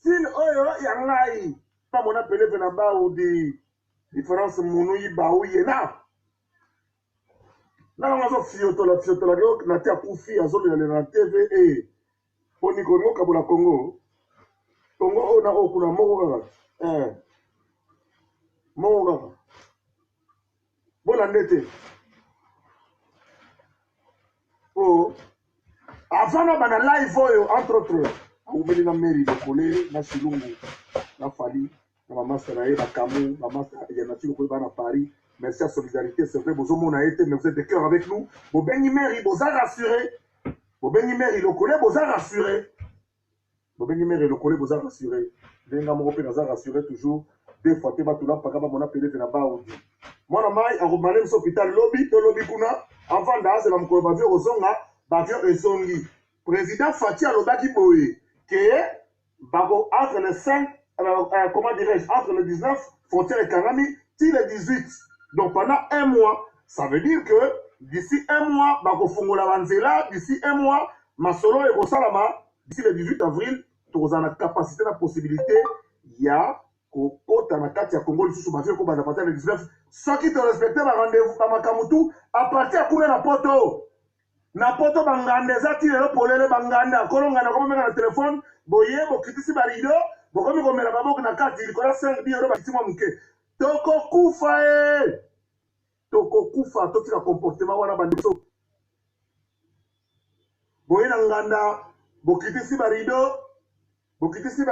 Style oyo yangai. Pas mon appelé venaba ou di différence mounouyi baouye na. Na ngazo fiotola yo na tia kufi azoli na TV e. Poni Congo kabula Congo. Congo o na okuna moko kaka. Moko kaka. Bona ndete. Oh. Avant na bana live oyo entre autres. Aumeli na mairie de Kolé, na Chilungu, na Fali, na Master Nae, na Camus, na Master Yanati à Paris. Merci à Solidarité, c'est vrai, vous avez été, mais vous êtes de cœur avec nous. Vous béni mairie, vous avez rassuré. Vous béni mairie, le Kolé, vous avez rassuré. Vous béni mairie, le Kolé, vous avez rassuré. Venga mon repère, vous avez rassuré toujours. Des fois, tu vas tout là, pas capable mon appelé, tu n'as pas oublié. Moi, na mai, à Romanem, l'hôpital, lobby, to lobby kuna, avant d'az, la mko, bavio, ozonga, bavio, ezongi. Président Fatih Alobaki Boye. Entre les 5, comment dirais-je, entre le 19, frontière et Karami, till le 18. Donc pendant un mois, ça veut dire que d'ici un mois, Bakofongola Vanzela, d'ici un mois, Masolo et Rosalama, d'ici le 18 avril, tu as la capacité, la possibilité, il y a Kota na kati ya Congo lisusu bafie ko bana partir le 19. Ceux qui te respectent ba rendez-vous ba makamutu à partir kuna na poto. Na poto bangande ezati lelo polele banganda kolonga koma menga na telefone boye bokitisi barido bokomi komela baboko na kati likola 5 euro bakitima muke tokokufa totika comportement wana bandiso boye na nganda bokitisi barido bokitisi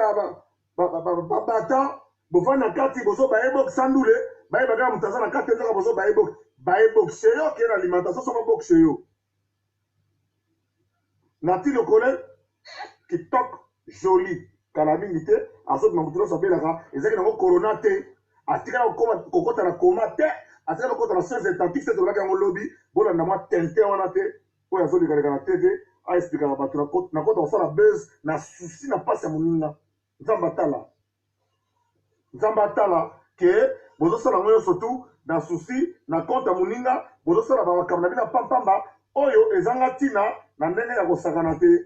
bata bofana na kati bozo baebok sandule baye baga mutaza na kati nzoka bozo baebok seyo ke na alimentation soma bok seyo Nati le collègue qui toque joli. Calamité, à ce moment-là, ça fait la et c'est que nous corona te, à tirer au coma, cocotte à la coma te, à tirer au côté de la seule étatique, c'est de la gamme lobby, bon, on a moins tenté, on a te, pour la zone de la TV, à expliquer la bateau, na côte, on sent la buzz, na souci, n'a pas sa mounina. Zambatala, que, vous aussi la moyen surtout, na souci, na compte à mounina, vous aussi la baba, comme la vie na pampamba, oyo, ezangatina, na ndenge ya kosakana te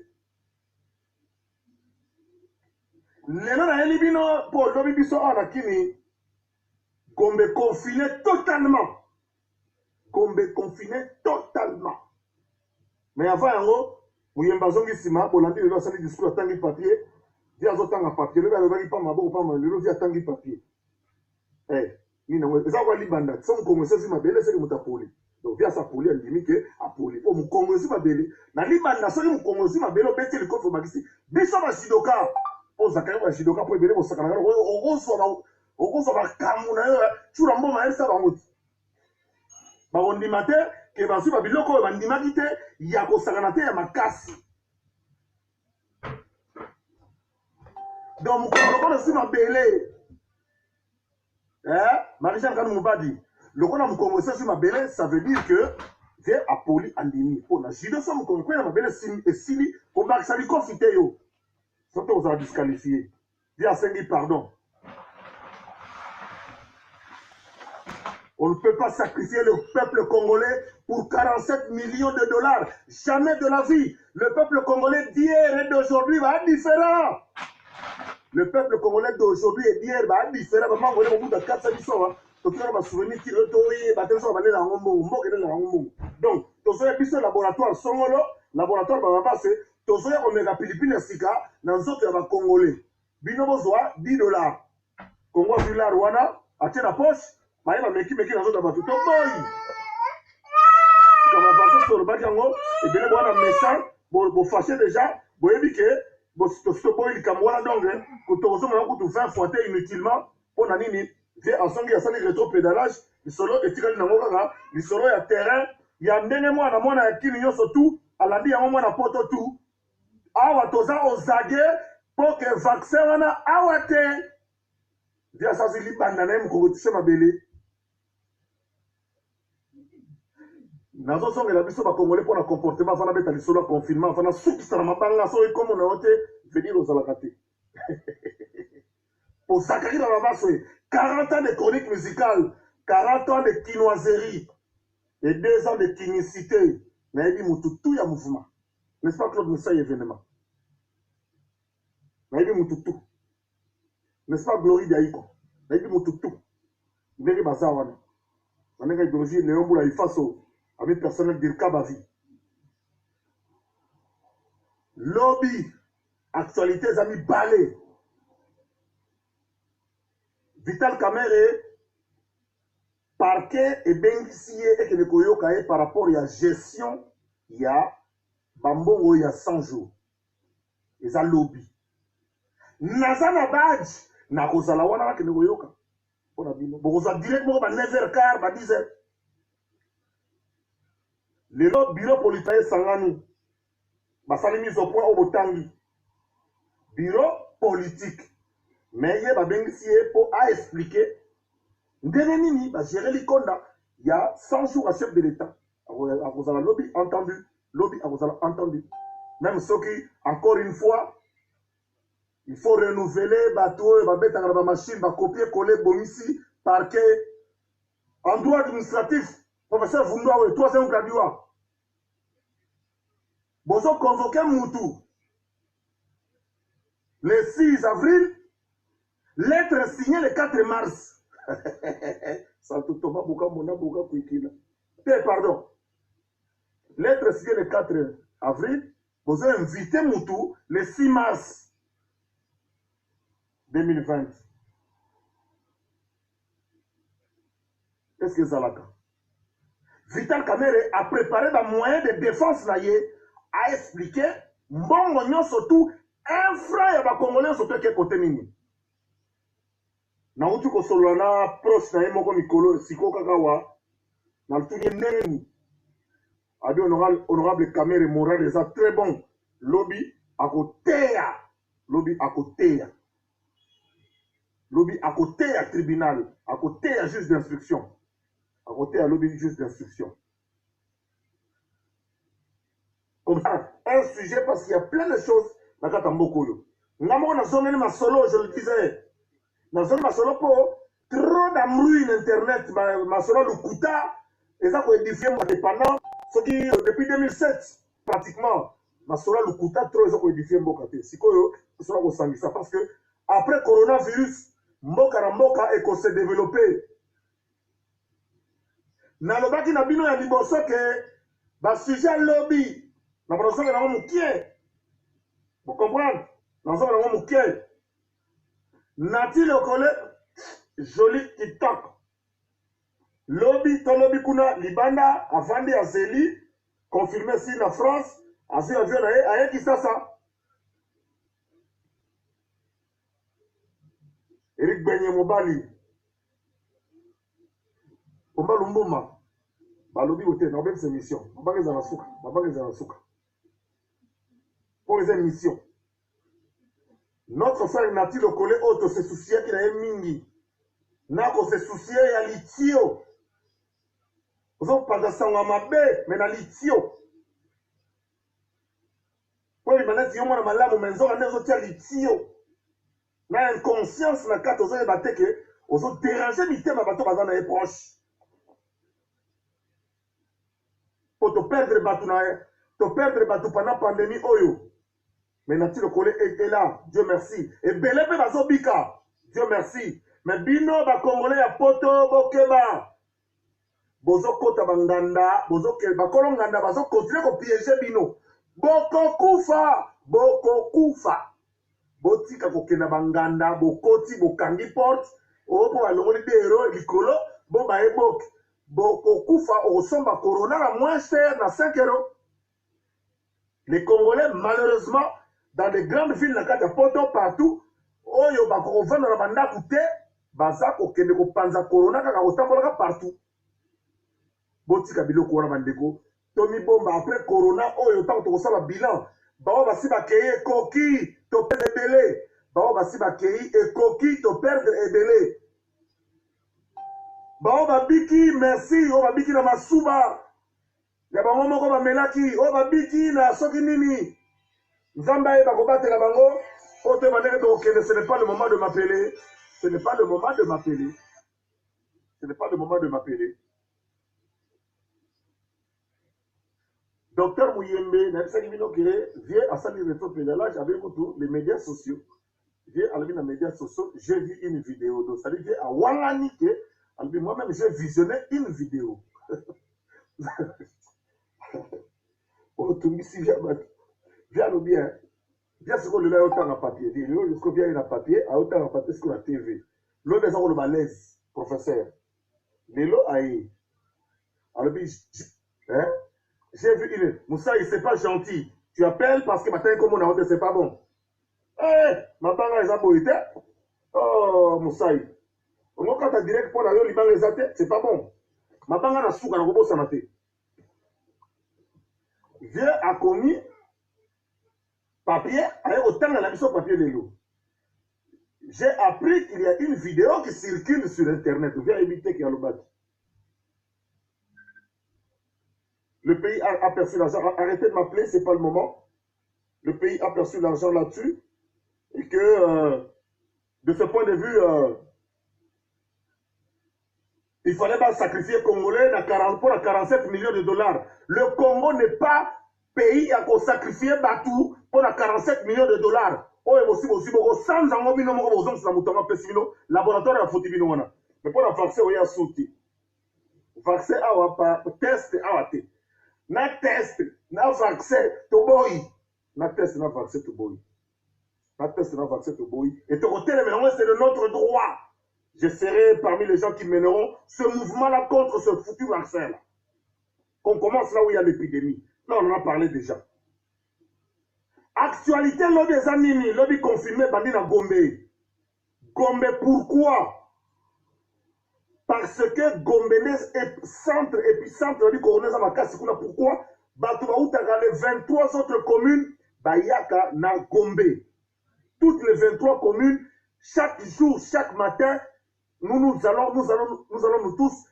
lelo na yeli bino po lobi biso awa na kini Gombe confiné totalement mais avant yango muyemba azongi nsima bolandi lelo asali discours atangi papier vi azotanga papier lelo alobaki pa maboko pa lelo vi atangi papier nini yango eza kwa libanda so mokongo esesi mabele seki moto apoli donc via sa poli andimi ke apoli po mokongo esi mabele na libanda soki mokongo esi mabele obeti likofi obakisi biso basidoka ozaka yo basidoka po ebele bosakana kaka okozwa makambo na yo tula mboma yebisa bango ti bakondima te ke bazwi babiloko oyo bandimaki te ya kosakana te ya makasi donc mokongo lokola esi mabele Marie-Jeanne Kanu Moubadi lokola mokongo esasi mabele ça veut dire que ve apoli andimi mpona judo so mokongo kwena mabele esili kobakisa likofi te yo soki ozala disqualifié vi asengi pardon on ne peut pas sacrifier le peuple congolais pour 47 millions de dollars jamais de la vie le peuple congolais d'hier et d'aujourd'hui va être différent le peuple congolais d'aujourd'hui et d'hier va être différent maman ngole mobuta 400 biso tokira ba souvenir ti retoye ba teso ba lela ngombo mboke lela ngombo donc tozoya biso laboratoire songolo laboratoire ba base tozoya omega pilipili sika na nzoto ya ba congolais bino bozwa $10 Congo dollar wana atie na poche ba meki na nzoto ba tuto boy kama va sur le bac yango et bien wana méchant bo fâché déjà boyebi ke to boy likambo wana donc kutozonga na kutu 20 fois inutilement pona nini vie asongi asali rétropédalage lisolo etikali nango kaka lisolo ya terrain ya ndenge mwana ya kini nyonso tu alandi yango mwana poto tu awa toza ozage po ke vaccin wana awa te vie asasi libanda na ye mokongo tise mabele nazosongela biso bakongole mpona comportement afana beta lisolo ya confinement afana sukisa na mabanga so ekomo na yo te venir ozalaka te osakaki na babaso 40 ans de chronique musicale 40 ans de kinoiserie et 2 ans de kinicité nayebi mutu tu ya mouvement n'est-ce pas Claude Moussa événement nayebi mutu tu n'est-ce pas, Glory Diaïko. Naïbi Moutoutou. Ndenge Bazawana. Nanega idéologie, Léon Boula, il face au ami personnel d'Irka Bavi. Lobby, actualité, amis balé. Vital Kamere, parquet et bengissié et que le koyokaye par rapport à la gestion, il y a Bambongo, il y a 100 jours. Et ça lobby. Nazana badge, na kozala wana ke le koyoka. On a dit, bon, on a directement 9h15, 10h. Le bureau politique Sangani, basali mise au point au Botangi. Bureau politique. Mais il y a bengissié pour expliquer. Ndenenini, bah, gérer les condas. Il y a 100 jours à chef de l'État. Vous avez lobby entendu. Lobby, vous avez entendu. Même ceux qui, encore une fois, il faut renouveler, bateau, mettre dans la machine, copier, coller, ici, parquet. En droit administratif, professeur Vundoa, 3e graduat. Vous avez convoqué Moutou. Le 6 avril, lettre signée le 4 mars. Pardon. Lettre signée le 4 avril, vous avez invité Moutou le 6 mars 2020. Est-ce que ça l'a? Vital Kamere a préparé un moyen de défense à expliquer bon surtout un frère de Congolais surtout qui est côté mini. Na utu ko solana proche na yemo ko mikolo siko kakawa na lutunye neni abi honorable Kamere Moral est très bon lobby à côté lobby à côté lobby à côté à tribunal à côté à juge d'instruction à côté à lobby juge d'instruction comme ça un sujet parce qu'il y a plein de choses na kata mbokolo ngamo na zone ma solo je le disais na zone ma solo po trop d'amruine internet ma solo lukuta et ça pour édifier mon dépendant ce qui depuis 2007 pratiquement ma solo lukuta trop ils ont édifié mbokate sikoyo solo ko sangisa parce que après coronavirus mboka et qu'on s'est développé na lobaki na bino ya liboso ke ba sujet lobby na proso na mukie vous comprenez na zo na mukie nati le collé joli TikTok lobby to lobby kuna libanda avandi ya zeli confirmé si na France azu avion na aye kisasa Eric Benye Mobali Omba Lumbuma balobi ote na obek mission babangeza na suka pour les émissions notre frère Nati le collé auto se soucier qu'il a mingi nako se soucier ya litio ozo panda sanga mabe mais na litio pour les manettes yo mona malamu menzo na nezo tia litio na inconscience na kata ozo ebate ke ozo déranger mitema bato bazana e proche pour te perdre bato na te perdre bato pendant pandémie oyo. Mais Nati le collé est là, Dieu merci. Et Belebe bazo bika, Dieu merci. Mais bino ba Congolais ya poto bokeba. Bozo kota banganda, bozo ke ba kolonganda bazo continuer ko piéger bino. Boko kufa. Botika ko kena banganda, bokoti bokangi porte, opo balongoli dero likolo, bo ba ebok. Boko kufa osomba corona la moins cher na 5 €. Les Congolais malheureusement dans les grandes villes na kata poto partout oyo bako vendre na banda koute baza ko kende ko panza corona kaka kotambola partout botika biloko wana bandeko tomi bomba après corona oyo tango to kosala bilan bao basi bakei ekoki to perdre ebele bao basi bakei ekoki to perdre ebele bao babiki merci o babiki na masuba ya bango moko bamelaki o babiki na soki nini Nzamba eba kobatela bango ote bandeke tokende ce n'est pas le moment de m'appeler ce n'est pas le moment de m'appeler ce n'est pas le moment de m'appeler Docteur Mouyembe na bisaki bino ke vie asali rétropédalage avec tous les médias sociaux j'ai allé dans les médias sociaux, j'ai vu une vidéo. Donc, ça veut dire, à Wanganike, moi-même, j'ai visionné une vidéo. Oh, tout le monde, viens le bien. Viens ce qu'on lui a autant en papier. Viens il a papier, a autant en papier ce qu'on a TV. L'autre est le malaise, professeur. Lélo aïe. Alors, hein? J'ai vu une. Moussa, il c'est pas gentil. Tu appelles parce que matin, comme on a honte, c'est pas bon. Eh, ma banga est aboïté. Oh, Moussa. Quand tu as direct pour la c'est pas bon. Ma banga n'a souka, n'a pas sanate. Viens à commis papier, avec autant de la mission papier Lélo. J'ai appris qu'il y a une vidéo qui circule sur Internet. Viens éviter qu'il y a le bac. Le pays a perçu l'argent. Arrêtez de m'appeler, ce n'est pas le moment. Le pays a perçu l'argent là-dessus. Et que, de ce point de vue, il fallait pas sacrifier Congolais pour 47 millions de dollars. Le Congo n'est pas pays à sacrifier Batou pour 47 millions de dollars. Oh, et aussi, sans en mobile, laboratoire à Fotibino. Mais pour la vaccin, il y a sauté. Vaccin, test, na test, na vaccin, to boy. Na test, na vaccin, to boy. Na test, na vaccin, to boy. Et te retirer, mais c'est de notre droit. Je serai parmi les gens qui mèneront ce mouvement-là contre ce foutu vaccin-là. Qu'on commence là où il y a l'épidémie. Là, on en a parlé déjà. Actualité, lobby des animés, lobby confirmé, bandit à Gombe. Gombe, pourquoi? Parce que Gombe est centre, épicentre, lobby coronaire, pourquoi? Les 23 autres communes, Bayaka, na Gombe. Toutes les 23 communes, chaque jour, chaque matin, nous allons tous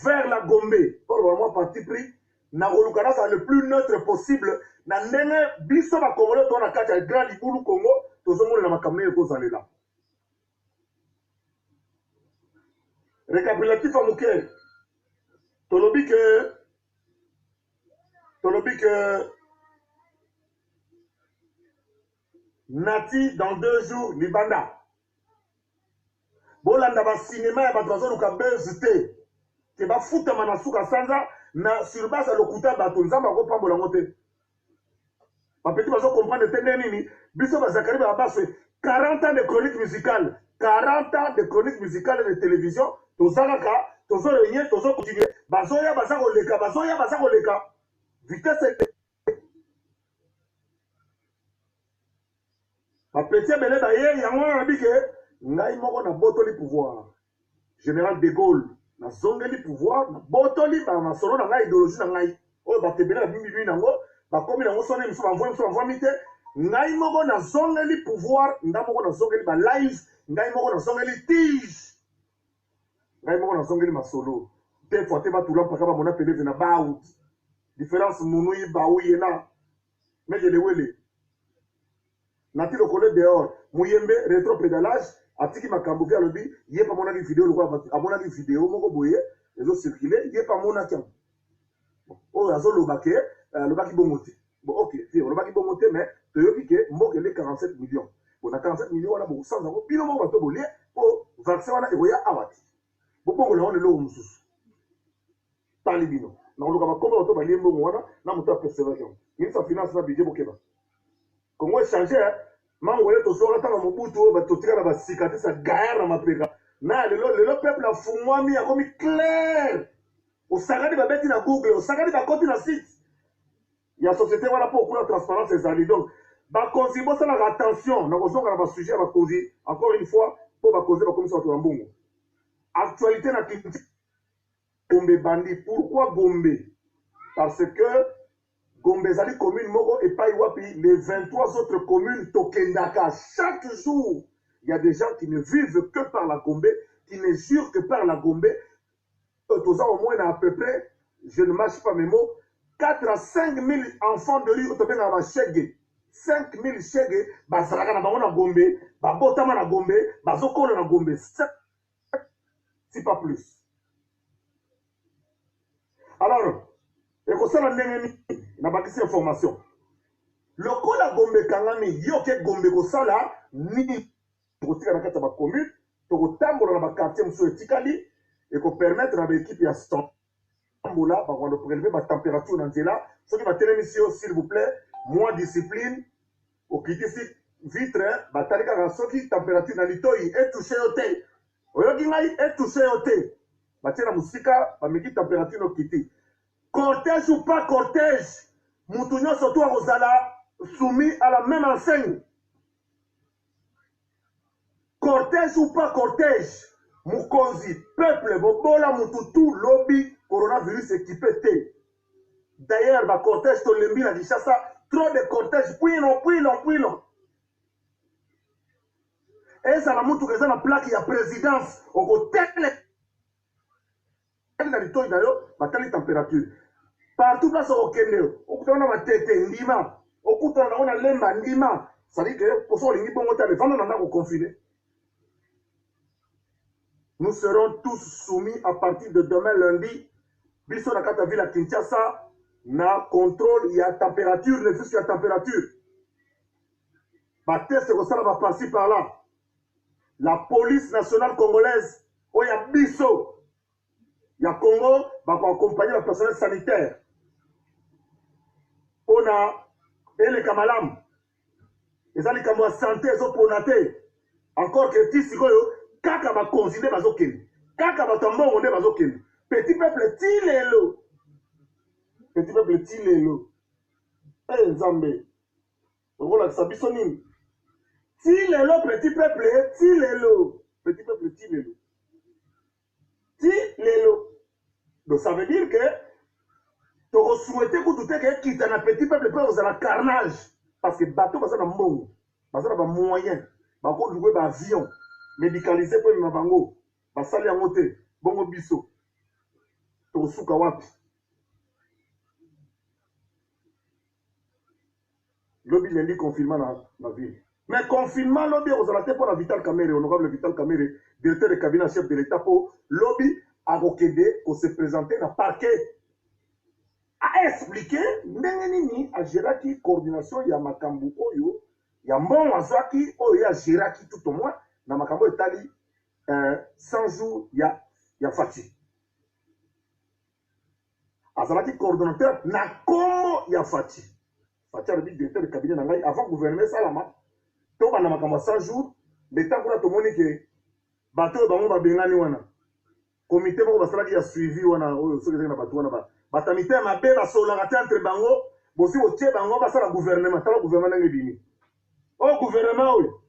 vers la Gombe. Pour vraiment parti pris, na Rolukana, c'est le plus neutre possible. Na nene, biso ba Congolais, toi na kati grand libulu Congo, tous les monde na makamene tous aller là. Récapitulatif à Mouké. Tolobi que Nati dans 2 jours, Libanda. Bolanda ba cinéma ya batrazo luka bezite. Ke ba futa manasuka sanza na sur base ya lokuta bato nzamba ko pambola ngote. Ba petit bazo comprendre tene nini biso ba Zakari ba baswe 40 ans de chronique musicale, 40 ans de chronique musicale et de télévision, tozalaka, tozo renye, tozo continuer, bazoya baza leka. Vitesse ba petit belé ba ye yango na bike ngai moko na botoli pouvoir. Général de Gaulle na zongeli pouvoir na botoli ba masolo na ngai idéologie na ngai oyo batebele na bimbi nango bakomi nango sone miso bavoi te ngai moko na zongeli pouvoir ngai moko na zongeli ba live ngai moko na zongeli tige ngai moko na zongeli masolo te fois te batula mpaka bamona peleve na baout différence munui bauye na mejelewele nati lokolo dehors muyembe rétropédalage atiki makambo via lobi ye pa monaki vidéo lokola amonaki vidéo moko boye ezo circuler ye pa monaki oyo azolobaki alobaki bongo te bon ok olobaki bongo te mais toyoki ke mboka ele 47 millions bon na 47 millions wana bokosanza yango bino moko bato bolie po vaccin wana ekoya awa te bobongola wana eloko mosusu tali bino nakoluka bakombo bato balie mbongo wana na moto apercevaki yango ministre ya finance na budget bokeba Congo échangé, mangolé tozoka tanga mobutu oyo batotika na basikatrice ya gaillard na mapeka na lelo peuple afungwami akomi clair osakani babeti na google osakani bakoti na site ya société wana mpo okuna transparence ezali donc bakonzi bosalaka attention na kozonga na basujet ya bakonzi encore une fois mpo bakonzi bakomisa bato ya mbongo actualité na culture Gombe bandi pourquoi Gombe parce que Gombe Zali commune Moko et Païwapi, les 23 autres communes Tokendaka. Chaque jour, il y a des gens qui ne vivent que par la Gombe, qui ne jurent que par la Gombe. Au moins, à peu près, je ne mâche pas mes mots, 4 à 5 000 enfants de rue, 5 000 chègues, Bazalaka na bango na Gombe, Babotama na Gombe, Bazokolo na Gombe. C'est pas plus. Alors, et comme ça, na bakisi information lokola Gombe kangami yo ke Gombe kosala ni tokotika na kati ya bacommune tokotambola na baquartier mosusu etikali ekopermettre na baéquipe ya sambola bakondo prélever batempérature na nzela soki batelemisi yo s'il vous plaît moins discipline okitisi vitre batali kaka soki température na litoi etouche yo te oyoki ngai etouche yo te batie na mosika bameki température nokiti cortège ou pas cortège mutu nyonso to akozala soumis à la même enseigne cortège ou pas cortège mokonzi peuple bobola mutu tu lobi coronavirus équipé te d'ailleurs bacortège tolembi na Kinshasa trop de cortège puilon ezala mutu eza na plaque ya présidence okotele na litoi na yo batali température partout place okokende okutana na matete ndima okutana nango na lemba ndima c'est-à-dire que poso olingi bongo te levanda na ndako confiné. Nous serons tous soumis à partir de demain lundi biso na kati ya ville ya Kinshasa na contrôle ya température ne fût-ce que ya température bateste kosala baparci par là la police nationale congolaise oyo ya biso ya Congo bakoaccompagner le personnel sanitaire mpona eleka malamu eza likambo ya santé ezopona te encore que ti sikoyo kaka bakonzi nde bazokende kaka bato ya mbongo nde bazokende petit peuple ti lelo nzambe okolakisa biso nini ti lelo petit peuple ti lelo donc ça veut dire que tokosouhaite kutu te ke ekita na petit peuple mpe ozala carnage parce que bato baza na mbongo baza na bamoyen bakolukwe baavion médicalisé mpo emema bango basali yango te bongo biso tokosuka wapi lobi lendi confinement na ville mais confinement lobi ekozala te mpo na Vital Kamerhe honorable Vital Kamerhe directeur de cabinet chef de l'état mpo lobi akokende kose présenter na parquet aexplike ndenge nini agéraki coordination ya makambo oyo ya mbongo azwaki oyo ye agéraki tout au moins na makambo etali 100 jours ya Fati azalaki coordonnateur na kombo ya Fati alobi directeur de cabinet na ngai avant gouvernement esalama tobanda makambo ya 100 jours leta kuna tomoni ke bato oyo bango babengani wana komite moko basalaki ya suivi wana oyo soki ezali na bato wana batamite ya mabe basololaka te entre bango bosi botie bango basala gouvernement tala gouvernement ndenge ebimi oyo gouvernement oyo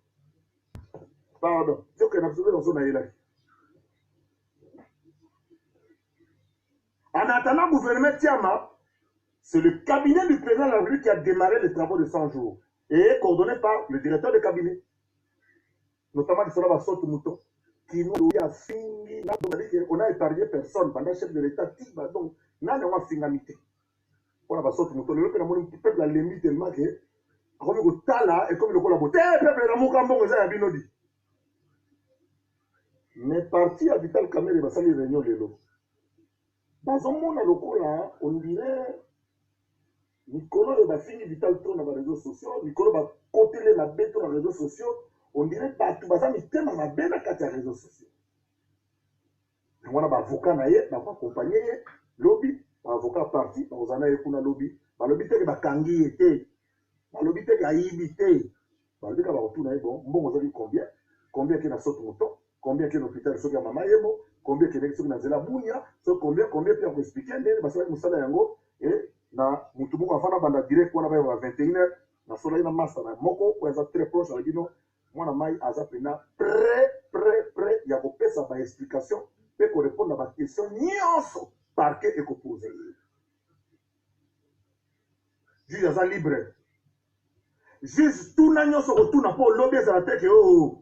pardon tokenda biso nyonso nayelaki en attendant gouvernement tiama c'est le cabinet du président de la République qui a démarré les travaux de 100 jours et coordonné par le directeur de cabinet notamment de Sola Basoto Mouton qui nous a fini on a épargné personne pendant chef de l'état tiba donc nani on a fingamité on a Basoto Mouton le peuple a limité tellement que comme le tala et comme le collaborateur peuple la mukambongo eza ya binodi mais parti à Vital Kamerhe basali réunion lelo bazomona lokola on dirait mikolo oyo bafingi Vital to na baréseaux sociaux mikolo bakotele mabe to na réseaux sociaux on dirait bato baza mitema mabe na kati ya réseaux sociaux yango wana baavocat na ye bakoakompagne ye lobi baavocat parti bakozala na ye kuna lobi balobi teke bakangi ye te balobi teke ayibi te balobi kaka bakotuna ye bon mbongo ozali combien ke na soto moto combien ke na hôpital soki ya mama yemo combien kendeki soki na nzela bunia soki combien mpe ya koexplike ndenge basalaki mosala yango e na mutu moko afanda banda direct wana bayeba 21h nasolaki na masa na moko oyo aza très proche na bino mwana mai aza mpena prêt ya kopesa baexplication mpe korépondre na baquestion nyonso parquet ekopose ye juge aza libre juge tuna nyonso kotuna mpo olobi ezala teke oyo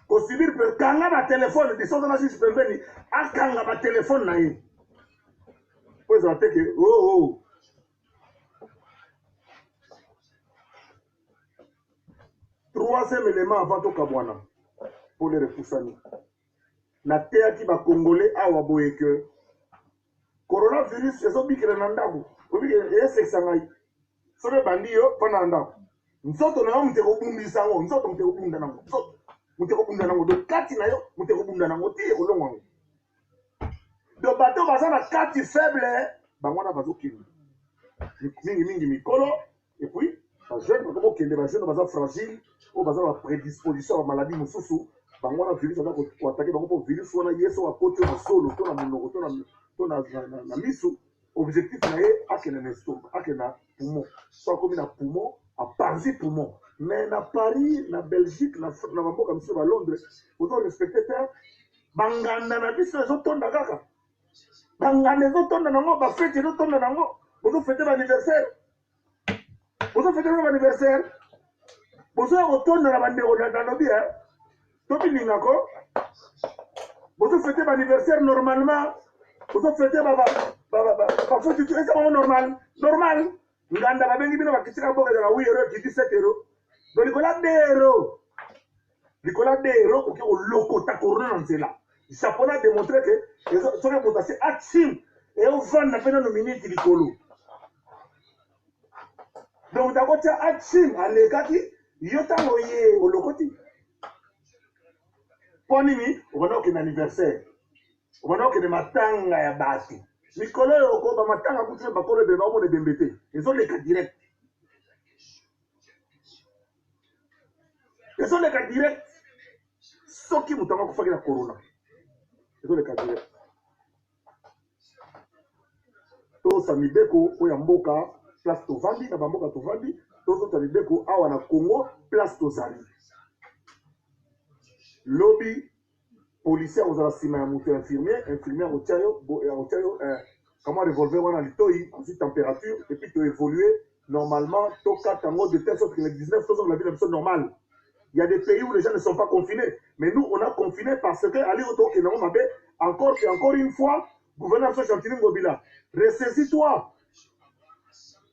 kosibir mpe kanga batelefone bisoza na juge pembeni akanga batelefone na ye po ezala teke oo troisième élément avant tokabwana mpo le repusani nateyaki bakongole awa boye ke coronavirus ezobikela na ndako obikela eyesekisa ngai soki ebandi yo mpo na ndako nzoto na yo muteko bundisa ngo nzoto muteko bunda nango nzoto muteko bunda nango do kati na yo muteko bunda nango ti kolongwa ngo do bato baza na kati faible bango na bazokende mingi mikolo et puis ba jeune ba kende ba jeune baza fragile o baza ba prédisposition à maladie mosusu bango na virus baza ko attaquer bango po virus wana yeso akoti na solo to na monoko to na misu objectif na ye akende na estomac akende na poumon so comme na poumon à Paris poumon mais na Paris na Belgique na bamboka misu ba Londres autant respecter terre banganda na biso ezotonda kaka banganda ezotonda nango bafete ezotonda nango bozofete baanniversaire bozofete baanniversaire bozoya kotonda na bandeko na lobi topiningako bozofete baanniversaire normalement bozofete bafoti eza bango normal nganda babengi bino bakitika boka ezala 8 euro eki 17 euro do likola 2 euro oke kolokota korona na nzela japon a démontré que soki moto asi atim eovanda mpe nano miniti likolo donc takotia atim alekaki yo ntango ye olokoti mpo nini obanda okende anniversaire obanda okende matanga ya bato mikolo oyo okoba matanga kutu bakolo ebemba omona ebembe te ezoleka direct soki moto ango akufaki na corona ezoleka direct tosa mibeko oyo mboka place tovandi na bamboka tovandi tozota mibeko awa na Congo place tozali lobi policier akozala nsima ya moto infirmier akotia yo kama revolver wana litoi azwi température et puis toévoluer normalement tokata yango de telle sorte que le 19 tozonga la vie na biso normale. Il y a des pays où les gens ne sont pas confinés. Mais nous, on a confiné parce que, allez, encore une fois, gouverneur Chantini Ngobila, ressaisis-toi.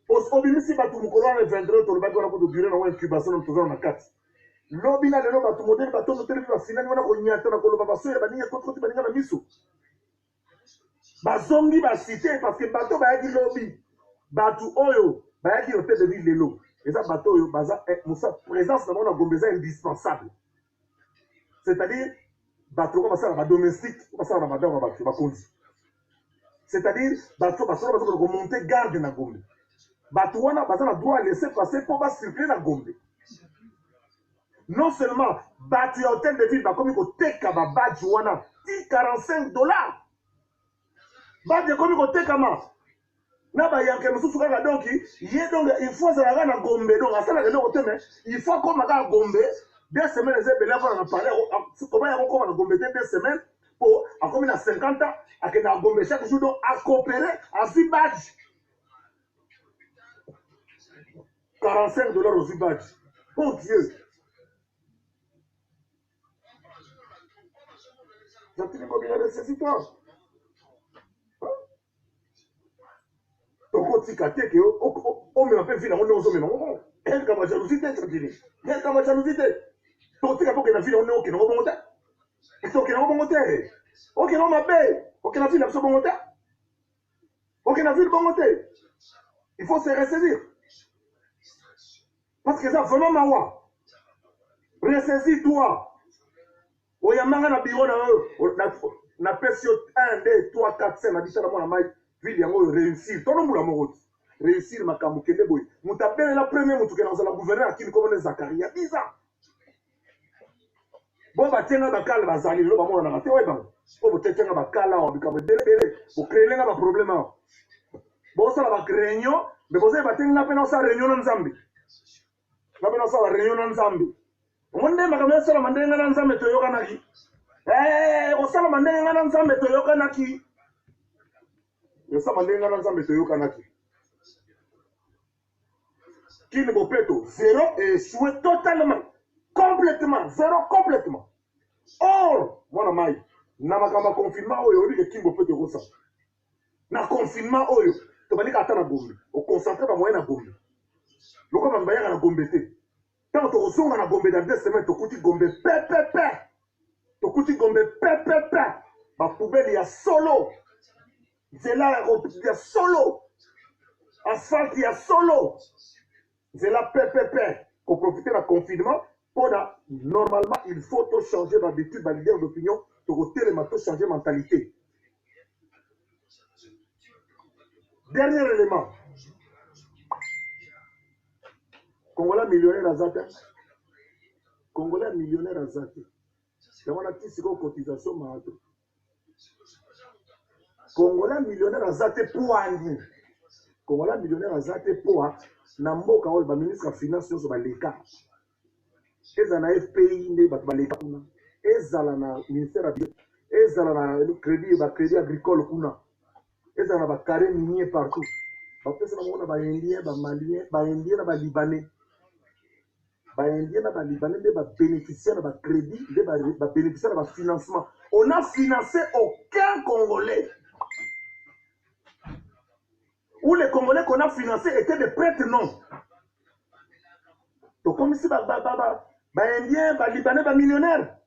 Obimisi batu mukolo na 23 to bako na ko durer na incubation na tozana na 4. Lobi na lelo batu modèle batu no tele ba finali wana ko nyata na ko loba baso ya baninga ko ko baninga na miso. Bazongi ba cité parce que bato ba yaki lobi. Batu oyo ba yaki hôtel de ville lelo. Et ça bato oyo baza musa présence na mona gombeza indispensable. C'est-à-dire bato ko basala ba domestique, ko basala na madame ba bato ba konzi. C'est-à-dire bato basala bato ko monter garde na gombe. Bato wana baza na droit à laisser passer pour ba circuler na gombe. Non seulement bato ya hôtel de ville ba komi ko teka ba badge wana ti $45. Badge komi ko teka ma na ba yanke mususu kaka donc ye donc il faut ça na gombe donc asala ke no teme il faut comme ka gombe 2 semaines les belé va na parler comment ya ko na gombe 2 semaines pour a comme na 50 ans a que na gombe chaque jour donc à coopérer à 6 badge $45 aux 6 badge. Oh Dieu. J'entends combien de ces histoires. Tokotika teke o me appelle fila on ozo me non elle ka ba jalousie te tantini elle ka ba jalousie te tokotika poke na fila on o ke no bongo te to ke no bongo te o ke no mabe o ke na fila so bongo te o ke na fila bongo te il faut se ressaisir parce que ça vraiment mawa ressaisis-toi o yamanga na bureau na pesi 1 2 3 4 5 na bisala mona mai ville yango réussir tono mula moko réussir makambo kende boy mutabele la premier mutu ke na gouverneur akini ko bona Zakaria biza bon batenga bakala bazali lo bamona na te wa bango ko botenga bakala o bikabo bele bo créer nga ba problème bo sala ba réunion mais bo zeba tenga pena sa réunion na Nzambe na pena sa réunion na Nzambe monde makambo sala mandenga na Nzambe to yoka naki o sala mandenga na Nzambe to yoka naki ça m'a dit que Bopeto, zéro et échoué totalement, complètement, zéro complètement. Or, mon ami, na makamba confinement oyo oli ke Kimbo Peto ko sa. Na confinement oyo, to bani ka na gombe, o concentrer ba moyen na gombe. Loko ba mbaya na gombe te. Tant to zonga na gombe dans 2 semaines to kuti gombe pe. To kuti gombe pe. Ba poubelle ya solo. C'est là, il y a solo. Asphalte, il y a solo. C'est là, pépé. pour profiter du confinement. Normalement, il faut changer d'habitude, de leader d'opinion, pour changer de mentalité. Dernier élément. Congolais millionnaire à Zate. Congolais millionnaire à Zate. Il y a une cotisation. Congolais millionnaire à Zate pour Annie. Congolais millionnaire à Zate pour Namboka, le ministre des Finances, sur l'État. Et dans la FPI, il y a l'État. Et dans le ministère de et dans le crédit agricole. Et dans le carré minier partout. Parce que nous avons des Indiens, des Maliens, des Indiens, des Libanais. Les Indiens, les Libanais, les bénéficiaires de crédit, les bénéficiaires de financement. On n'a financé aucun Congolais. Où les Congolais qu'on a financés étaient des prêtres, non. Donc, comme ici, les Indiens, les Libanais, les millionnaires.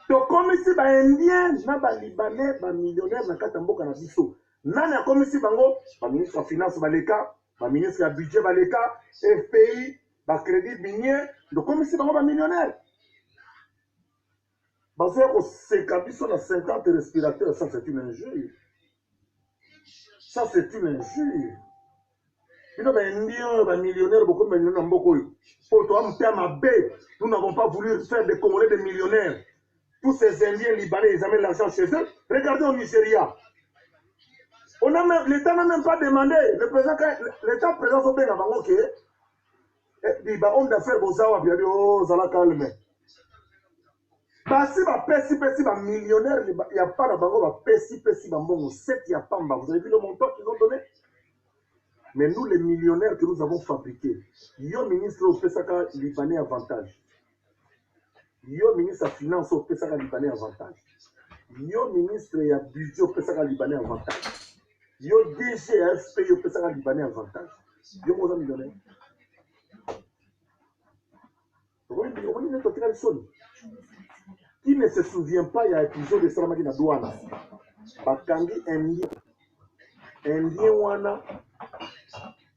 Donc, comme ici, les Indiens, les Libanais, les millionnaires, les Katambo, les Nabiso. Nana, comme ici, les ministres des Finances, les ministres du Budget, les FPI, les crédits miniers. Donc, comme ici, les millionnaires. Parce que c'est Kabiso, les 50 respirateurs, ça, c'est une injure. Ça, c'est une injure. Il y a des millionnaires, beaucoup de millionnaires. Pour toi, nous n'avons pas voulu faire des Congolais des millionnaires. Tous ces Indiens libanais, ils amènent l'argent chez eux. Regardez au Nigeria. L'État n'a même pas demandé. L'État présent au Bénin, il y a homme d'affaires, il y a calme. Si les millionnaires, il n'y a pas de bango, il n'y a pas de vous avez vu le montant qu'ils ont donné? Mais nous, les millionnaires que nous avons fabriqués, il y a un ministre au Pesaka Libanais avantage. Il y a un ministre de la Finance au Pesaka Libanais avantage. Il y a un ministre du Budget au Pesaka Libanais avantage. Il y a un DG à FPI au Pesaka Libanais avantage. Il y a un millionnaire. Qui ne se souvient pas, il y a un épisode de Salamaki na douane. Bakangi Indien wana.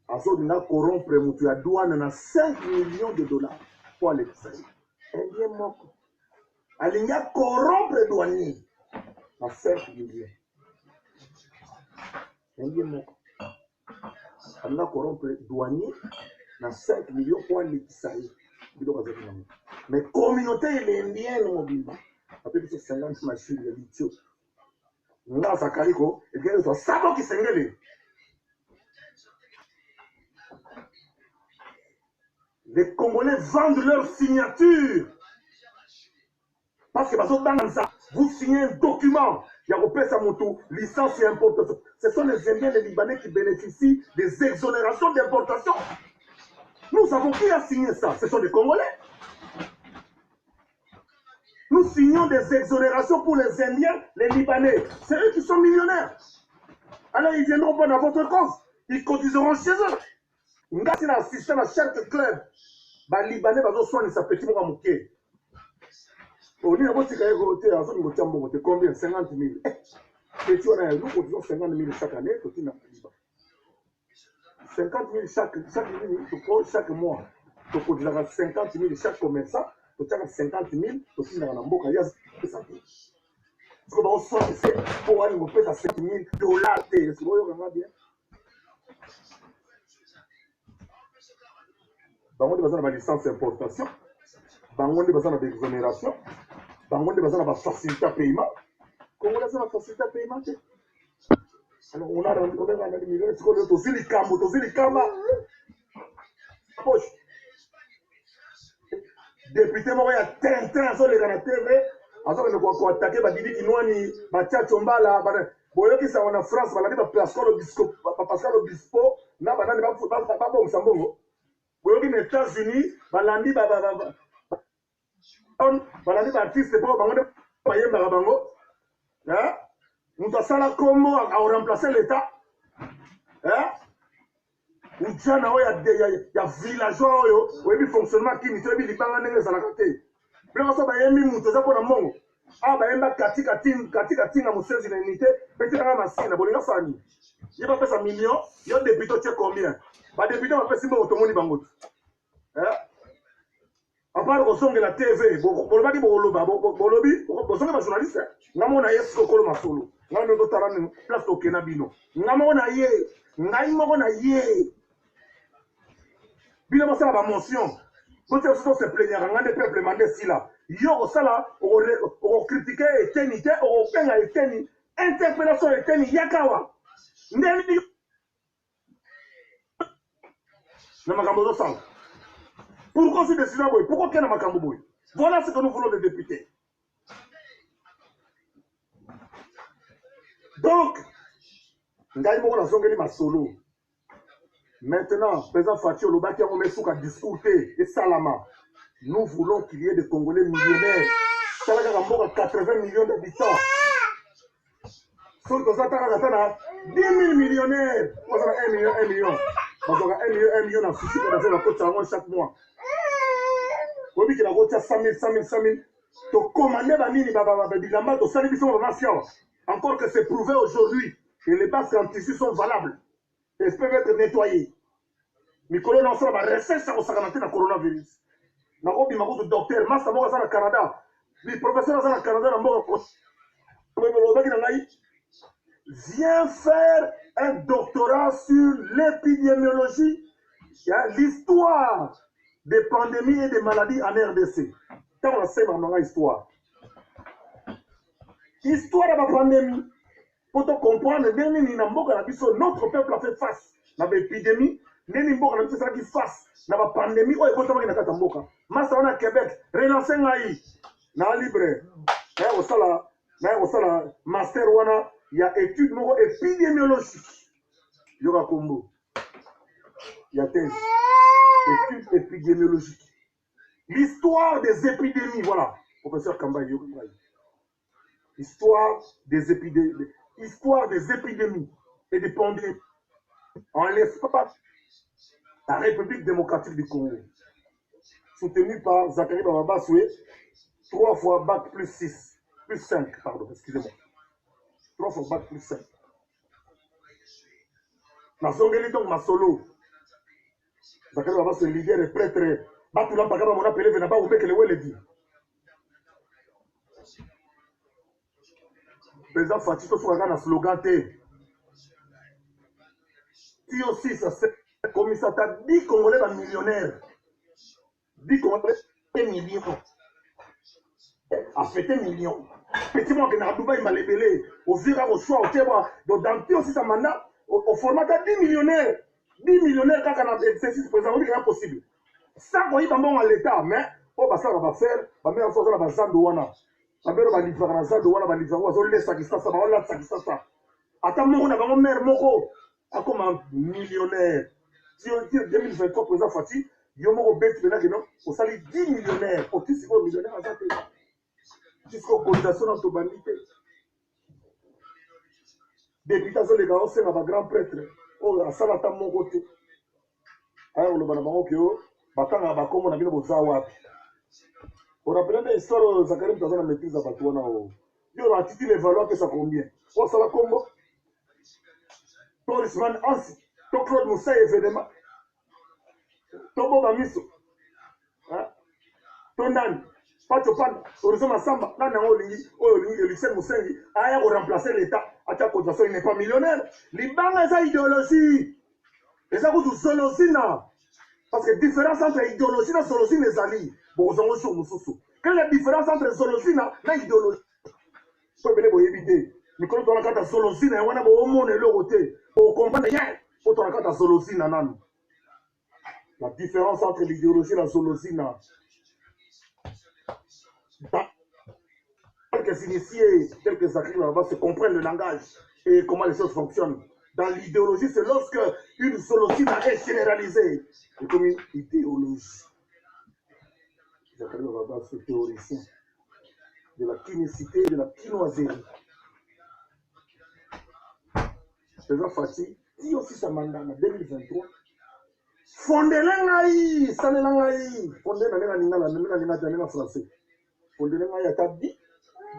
Il a corrompre la douane à 5 millions de dollars pour aller Indien moko. Il a corrompre les douaniers à 5 millions. Indien moko. Il a corrompre les douaniers à 5 millions pour aller mais la communauté indienne mobile. Après, c'est 50 machines de lithium. Nous avons Zakariko, et bien, nous avons Sabo qui s'engage. Les Congolais vendent leur signature. Parce que dans ça, vous signez un document. Il y a repéré sa moto, licence et importation. Ce sont les Indiens et les Libanais qui bénéficient des exonérations d'importation. Nous savons qui a signé ça. Ce sont les Congolais. Nous signons des exonérations pour les Indiens, les Libanais. C'est eux qui sont millionnaires. Alors ils viendront pas dans votre cause. Ils cotiseront chez eux. Nous avons un système à chaque club. Les Libanais vont soigner sa petite mouké. On dit que combien 50 000. Nous cotisons 50 000 chaque année. 50 000 chaque mois. Tu cotises 50 000 chaque commerçant. Tu as 50 000. Tu as 50 000. Parce que pour aller me faire 5 000 dollars. C'est bien. On a besoin de licence d'importation. On a besoin d'exonération. On a besoin de facilité de paiement. Comment on a besoin de facilité de paiement? Alors, on a des millions de aussi les camas. Poche. Député, moi, il y a train sur les TV. Alors, on a attaqué Badidi Kinouani, Batiachombala. Boyo qui sont en France, on a dit Pascal Obispo, na banane ba bon sambongo. Boyo qui aux États-Unis, balandi balandi artiste pour bango payer bango. Hein? Nous avons comment à remplacer l'État. Hein? Ou déjà, il y a villageois, il y a fonctionnement qui est bien libanga nenge salakate. Puis on a un mimoto pour la mongo. Ah, bah, il y a katika musezi na unité, petit à masina, bolinga fani. Il y a pas fait 1 million, il y a député qui combien? Bah, député, on a fait 6 mois, tout le monde bango. À part que la TV, bolobaki boloba, bolobi, bosonge ba journaliste. Ngamona yes kokolo masolo. Ngame do tarani place to kenabino. Ngamona ye, ngai moko na ye. Bino basala ba mention. Quand tu se plaigner, ngande peuple mandé si là. Yo sala o critiquer eternité, o penga eternité, interpellation eternité yakawa. Ndeni na makambo do sala. Pourquoi c'est décidé boy? Pourquoi qu'il y a makambo boy? Voilà ce que nous voulons des députés. Donc, ngai moko na zongeli masolo. Maintenant, président Fatih Olobaki a remis sous à discuter et Salama. Nous voulons qu'il y ait des Congolais millionnaires. Salaka Gamboka 80 millions d'habitants. Sur 10 000 millionnaires. On a 1 million, 1 million. On a 1 million en fichier pour faire la côte chaque mois. On dit qu'il a retiré 100 000, 100 000, 100 000. Donc, commander Banini, Babilamba, de Salibison, encore que c'est prouvé aujourd'hui que les bases scientifiques sont valables. Et peuvent être nettoyés. Mikolo na osala ba recherche ko sakanate na coronavirus. Na obi makutu docteur master moko za na Canada. Li professeur za na Canada na mboka ko. Lobaki na ngai viens faire un doctorat sur l'épidémiologie, l'histoire des pandémies et des maladies en RDC. Tant on sait ma histoire. Histoire de la pandémie. Pour te comprendre, notre peuple a fait face à l'épidémie. Neni mboka na ça qui face na ba pandémie o ekotama na kata mboka masa wana Québec relancer ngai na libre na osala master wana ya étude moko épidémiologique yoka kombo ya thèse étude épidémiologique l'histoire des épidémies voilà professeur Kamba yoka histoire des épidémies et des pandémies en l'espace la République démocratique du Congo, soutenue par Zachary Bababasoué, 3 fois bac plus 6, plus 5, pardon, excusez-moi. 3 fois bac plus 5. Nazongeli donc ma solo. Zachary Bababasoué, leader et prêtre, Batoulam Bagaba, mon appelé Venaba, ou Bekele Weledi. Président Fatito Souaga, un slogan T. Si aussi, ça c'est. Comme ça t'a dit Congolais va millionnaire. Dit Congolais millions. A fêté millions. Petit moi que na Dubaï m'a libéré. Au vira au choix au Tchèbois. Donc dans tout aussi ça mandat. Au format de 10 millionnaires. 10 millionnaires quand on a exercice présent, on dit que c'est impossible. Ça qu'on y bon à l'état, mais on va ça on va faire. On va mettre en force la bazan de wana. On va livrer la bazan de wana, on va livrer. On va laisser ça qui ça, on va laisser ça qui ça. Attends mon on a vraiment mère moko. A comme un millionnaire. Si on dit 2023 président Fatih, yomo bet maintenant que non, on sali 10 millionnaires, au petit millionnaire à ça jusqu'aux cotisations dans ton bandité. Députés les gars, c'est un grand prêtre. Oh, à ça la table mon côté. Alors on le banamo que oh, batanga bakomo on a bien besoin wapi. On rappelle une histoire Zakarim dans la maîtrise à Batouana. Yo a titulé les valeurs que ça combien. Oh ça la combo. Tourisman Ansi, to Claude Moussa événement. Tobo Bamiso. Hein? Tondan. Pacho Pan, Horizon Massamba, Nana Olingi, Lucien Moussengi, a remplacé l'État. À ta cotisation, il n'est pas millionnaire. L'Iban a sa idéologie. Et ça coûte Solosina. Parce que la différence entre idéologie et Solosina et Zali. Bon, on a un quelle est la différence entre Solosina et idéologie? Il faut éviter. Mais quand on a un Solosina, on a un monde et l'autre côté. Pour comprendre rien, il faut un Solosina. La différence entre l'idéologie et la Solosina. Quelques initiés, quelques acquis là-bas se comprennent le langage et comment les choses fonctionnent. Dans l'idéologie, c'est lorsque une solocine est généralisée. C'est comme une idéologie. Zachary Bababa, ce théoricien de la kinécité et de la quinoiserie. Président Fatih, dit aussi sa mandat en 2023. Fondé l'engaï, ça n'est l'engaï. Fondé l'engaï français. Fondé l'engaï à ta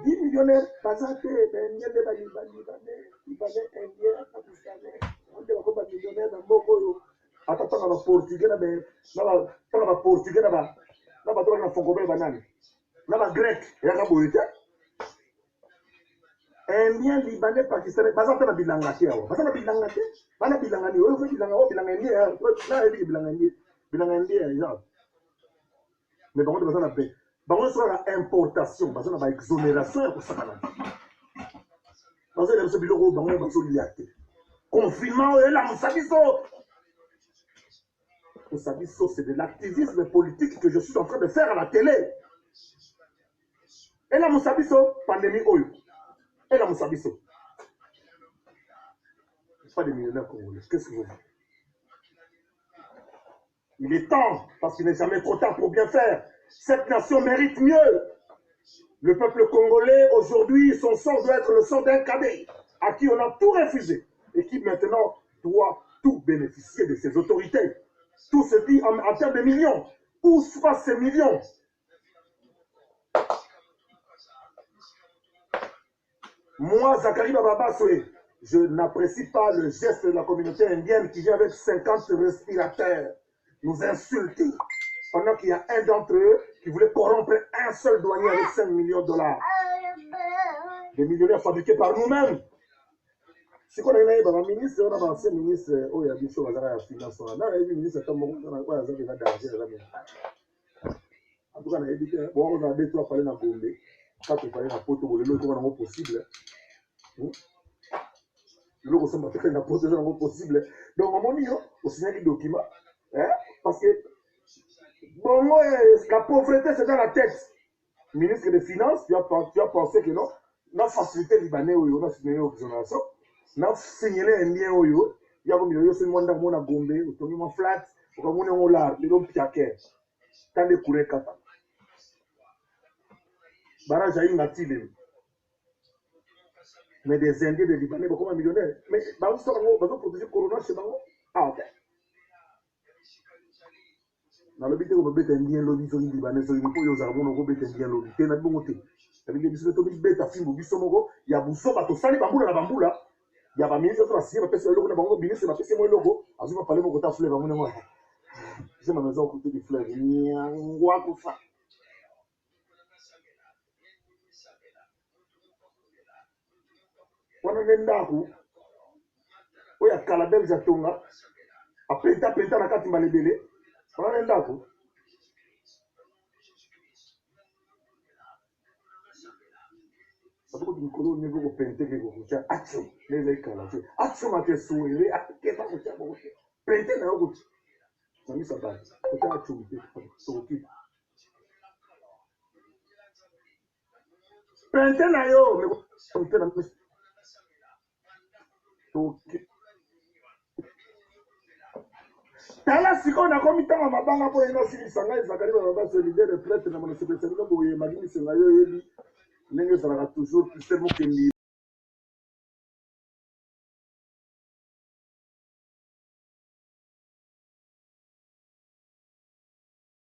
10 millionnaires, Bazate, Indien, Libanais, Indien, Pakistanais, on dit qu'on va millionnaire dans Bokoyo. Attends, on va portugais, on va portugais, on va fongobel banane. On va grec, et on va boïté. Indien, Libanais, Pakistanais, pas en train de bilangater. Pas en train de bilangater. Pas en bilangater. On fait bilangater. Là, il dit bilangater. Bilangater, mais par contre, on a fait. Par contre, sur la importation, parce qu'on a exonération pour ça. Parce que les bureaux, on a solidarité. Confinement, et là, Moussabiso, c'est de l'activisme politique que je suis en train de faire à la télé. Et là, Moussabiso, pandémie, oyo. Et là, Moussabiso. Pas de millionnaires congolais. Qu'est-ce que vous voulez? Il est temps, parce qu'il n'est jamais trop tard pour bien faire. Cette nation mérite mieux. Le peuple congolais, aujourd'hui, son sort doit être le sort d'un cadet à qui on a tout refusé et qui maintenant doit tout bénéficier de ses autorités. Tout se dit en termes de millions. Où se passent ces millions? Moi, Zachary Bababasoué, je n'apprécie pas le geste de la communauté indienne qui vient avec 50 respirateurs nous insulter. Pendant qu'il y a un d'entre eux qui voulait corrompre un seul douanier avec 5 millions de dollars. Des millionnaires fabriqués par nous-mêmes. Si on a un ministre, on a un ancien ministre, oh, il y a des choses à la finance. On a un ministre, on a un d'argent. En tout cas, on a dit que, bon, on a deux, trois parler dans Gombe. Quand on parlait dans Poto, le lot est possible. Le lot est possible. Donc, on a dit, au signer des documents, parce que, bon, moi, la pauvreté, c'est dans la tête. Ministre des Finances, tu as pensé que non, on a facilité Libanais, on a signé l'exonération, on a signalé un lien, il y a comme il y a ce monde dans mon Gombe, on a flat, on a un lard, les hommes piaqués, tant de courriers kata. Bara Jaïm Natil, mais des Indiens, des Libanais, comme un millionnaire. Mais, bah, vous savez, on va protéger le corona chez nous. Ah, ok. Dans le but de mettre un lien, l'objet sur les Libanais, sur les Arabes, on va mettre un lien, l'objet. C'est un bon côté. Il y a Bousso, il y a Bamboula. Il y a un ministre qui a signé un ministre qui a fait un logo. Il y a un parler de fleuve. C'est ma maison côté du fleuve. Il y a un roi comme ça. On a un ndako. Il y a Calabel Jatonga. A penta na kati malebele. On a un ndako. Parce que tu connais au niveau de peinter quelque chose, action, les éclats, action à tes souhaits, à tes souhaits, peinter dans le route. Ça me ça va. Tu as action, tu t'occupes. Peinter dans yo, mais peinter dans le t'occupes. Tala si on a commis tant à ma banque pour une aussi, ça va, Zachary va se libérer de prêtre dans mon secrétaire, il m'a dit, c'est là, il y a toujours, c'est bon qu'il